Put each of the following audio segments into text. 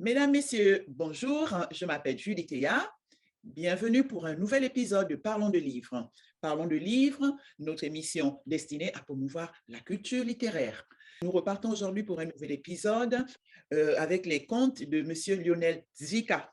Mesdames, Messieurs, bonjour, je m'appelle Julie Théa. Bienvenue pour un nouvel épisode de Parlons de livres. Parlons de livres, notre émission destinée à promouvoir la culture littéraire. Nous repartons aujourd'hui pour un nouvel épisode avec les contes de Monsieur Lionel Zika.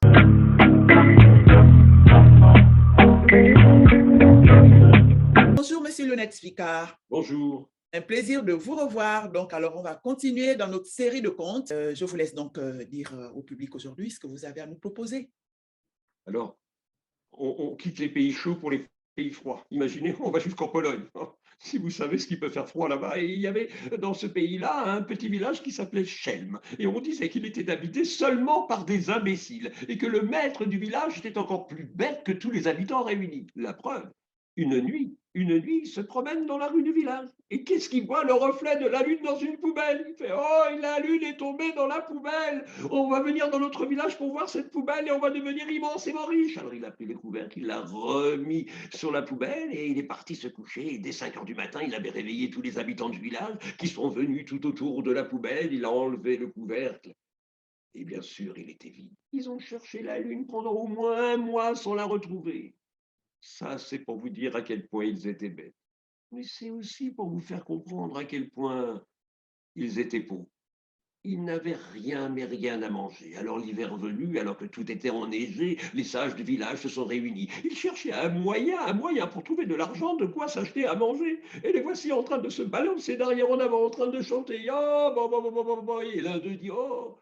Bonjour, Monsieur Lionel Zika. Bonjour. Un plaisir de vous revoir. Donc, alors, on va continuer dans notre série de contes. Je vous laisse donc dire au public aujourd'hui ce que vous avez à nous proposer. Alors, on quitte les pays chauds pour les pays froids. Imaginez, on va jusqu'en Pologne. Si vous savez ce qui peut faire froid là-bas. Et il y avait dans ce pays-là un petit village qui s'appelait Chelm. Et on disait qu'il était habité seulement par des imbéciles. Et que le maître du village était encore plus bête que tous les habitants réunis. La preuve, une nuit, il se promène dans la rue du village. Et qu'est-ce qu'il voit? Le reflet de la lune dans une poubelle. Il fait: oh, la lune est tombée dans la poubelle. On va venir dans notre village pour voir cette poubelle et on va devenir immensément riche. Alors il a pris le couvercle, il l'a remis sur la poubelle et il est parti se coucher. Et dès 5 heures du matin, il avait réveillé tous les habitants du village qui sont venus tout autour de la poubelle. Il a enlevé le couvercle. Et bien sûr, il était vide. Ils ont cherché la lune pendant au moins un mois sans la retrouver. Ça, c'est pour vous dire à quel point ils étaient bêtes. Mais c'est aussi pour vous faire comprendre à quel point ils étaient pauvres. Ils n'avaient rien, mais rien à manger. Alors l'hiver venu, alors que tout était enneigé, les sages du village se sont réunis. Ils cherchaient un moyen pour trouver de l'argent, de quoi s'acheter à manger. Et les voici en train de se balancer derrière en avant, en train de chanter. Oh, bon, bon, bon, bon, bon, bon. Et l'un d'eux dit: oh,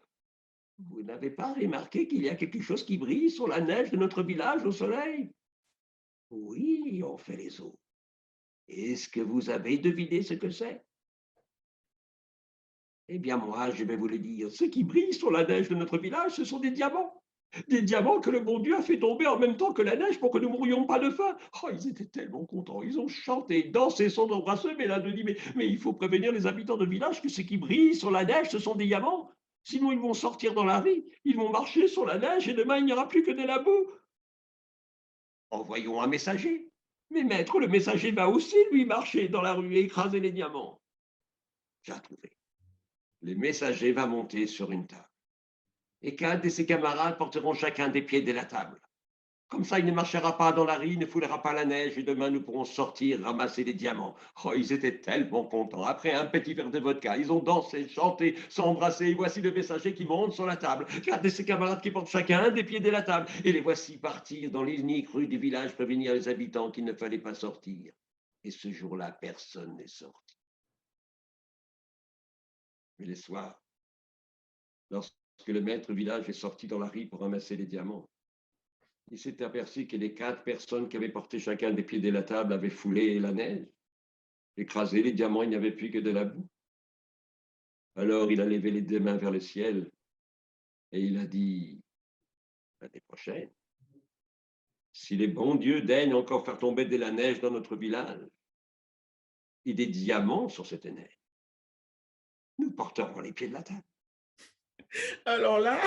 vous n'avez pas remarqué qu'il y a quelque chose qui brille sur la neige de notre village au soleil? Oui, ont fait les autres. Est-ce que vous avez deviné ce que c'est? Eh bien, moi, je vais vous le dire. Ce qui brille sur la neige de notre village, ce sont des diamants. Des diamants que le bon Dieu a fait tomber en même temps que la neige pour que nous ne mourions pas de faim. Oh, ils étaient tellement contents. Ils ont chanté, dansé, sont embrassés. Mais l'un d'eux dit: mais il faut prévenir les habitants de village que ce qui brille sur la neige, ce sont des diamants. Sinon, ils vont sortir dans la rue, ils vont marcher sur la neige et demain, il n'y aura plus que de la boue. Envoyons un messager. Mais maître, le messager va aussi, lui, marcher dans la rue et écraser les diamants. J'ai trouvé. Le messager va monter sur une table. Et Kad et ses camarades porteront chacun des pieds de la table. Comme ça, il ne marchera pas dans la rue, il ne foulera pas la neige, et demain, nous pourrons sortir, ramasser les diamants. Oh, ils étaient tellement contents. Après un petit verre de vodka, ils ont dansé, chanté, s'embrassé, et voici le messager qui monte sur la table. Kad et ses camarades qui portent chacun des pieds de la table. Et les voici partir dans l'unique rue du village prévenir les habitants qu'il ne fallait pas sortir. Et ce jour-là, personne n'est sorti. Mais le soir, lorsque le maître village est sorti dans la rue pour ramasser les diamants, il s'est aperçu que les 4 personnes qui avaient porté chacun des pieds de la table avaient foulé la neige, écrasé les diamants, il n'y avait plus que de la boue. Alors il a levé les 2 mains vers le ciel et il a dit: l'année prochaine, si les bons dieux daignent encore faire tomber de la neige dans notre village et des diamants sur cette neige, nous porterons les pieds de la table. Alors là,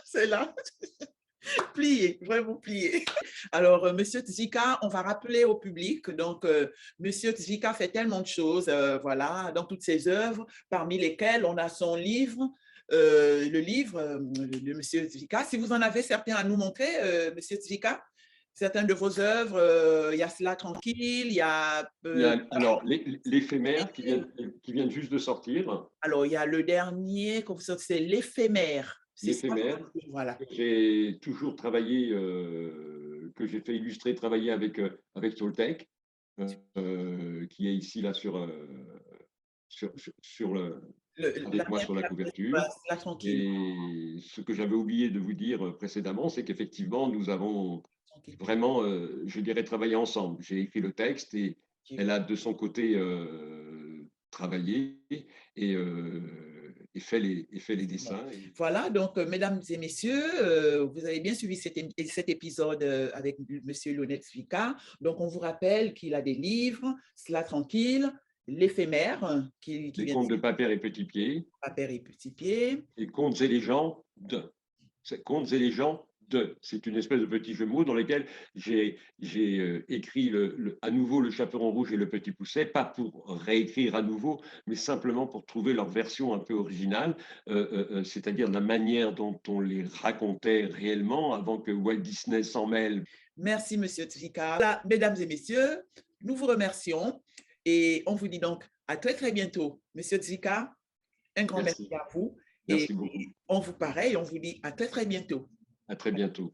c'est là. Plié, vraiment plié. Alors, Monsieur Tzika, on va rappeler au public, donc, Monsieur Tzika fait tellement de choses, voilà, dans toutes ses œuvres, parmi lesquelles on a son livre, le livre de Monsieur Tzika. Si vous en avez certains à nous montrer, Monsieur Tzika, certaines de vos œuvres, il y a Cela tranquille, il y a… Alors, l'éphémère qui vient juste de sortir, alors, il y a le dernier, c'est l'éphémère. C'est ça, l'éphémère, voilà. j'ai toujours travaillé, que j'ai fait illustrer, travailler avec Toltec, qui est ici là sur La avec moi sur la dernière, couverture. Cela tranquille. Et ce que j'avais oublié de vous dire précédemment, c'est qu'effectivement, nous avons Tranquille. vraiment, je dirais, travaillé ensemble. J'ai écrit le texte et elle a de son côté travaillé et fait les dessins. Voilà, donc, mesdames et messieurs, vous avez bien suivi cet épisode avec Monsieur Lionel Svika. Donc, on vous rappelle qu'il a des livres, Cela tranquille, l'éphémère, qui Les vient contes de de Paper et Petit Pied Père et Petit Pied. et Contes et légendes de. C'est Contes et légendes de. C'est une espèce de petit jeu de mots dans lequel j'ai écrit à nouveau Le Chaperon Rouge et Le Petit Poucet, pas pour réécrire à nouveau, mais simplement pour trouver leur version un peu originale, c'est-à-dire la manière dont on les racontait réellement avant que Walt Disney s'en mêle. Merci, Monsieur Tzvika. Voilà, mesdames et messieurs, nous vous remercions et on vous dit donc à très, très bientôt. Monsieur Tzvika, un grand merci Merci. à vous et Merci beaucoup. on vous pareil, on vous dit à très, très bientôt. À très bientôt.